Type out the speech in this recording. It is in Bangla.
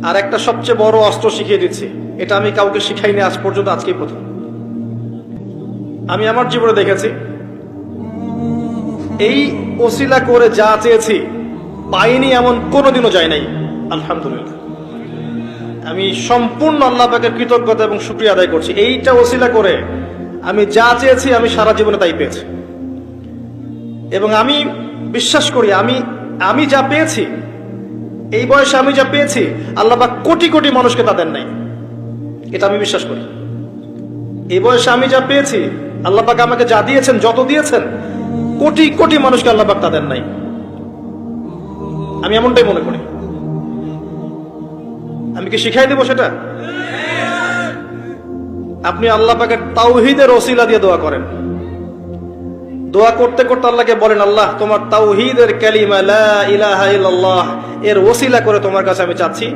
আর একটা সবচেয়ে বড় অস্ত্র শিখিয়ে দিচ্ছি, এটা আমি কাউকে শিখাইনি আজ পর্যন্ত, আজকেই প্রথম। আমি আমার জীবনে দেখেছি, এই ওসিলা করে যা চেয়েছি পাইনি এমন কোনোদিনও যায় নাই। আলহামদুলিল্লাহ, আমি সম্পূর্ণ আল্লাহ পাকের কৃতজ্ঞতা এবং শুকরিয়া আদায় করছি। এইটা ওসিলা করে আমি যা চেয়েছি আমি সারা জীবনে তাই পেয়েছি। এবং আমি বিশ্বাস করি আমি যা পেয়েছি, এই বয়সে আমি যা পেয়েছি, আল্লাহ পাক কোটি কোটি মানুষকে তা দেন নাই। এটা আমি বিশ্বাস করি। এই বয়সে আমি যা পেয়েছি, আল্লাহ পাক আমাকে যা দিয়েছেন, যত দিয়েছেন, কোটি কোটি মানুষকে আল্লাহ পাক তা দেন নাই। আমি এমনটাই মনে করি। আমি কি শিখাই দেব সেটা? আপনি আল্লাহ পাকের তাওহীদের ওসিলা দিয়ে দোয়া করেন। দোয়া করতে করতে আল্লাহকে বলেন, আল্লাহ তোমার তাওহীদের কালিমা লা ইলাহা ইল্লাল্লাহ এর ওসিলা করে তোমার কাছে আমি চাচ্ছি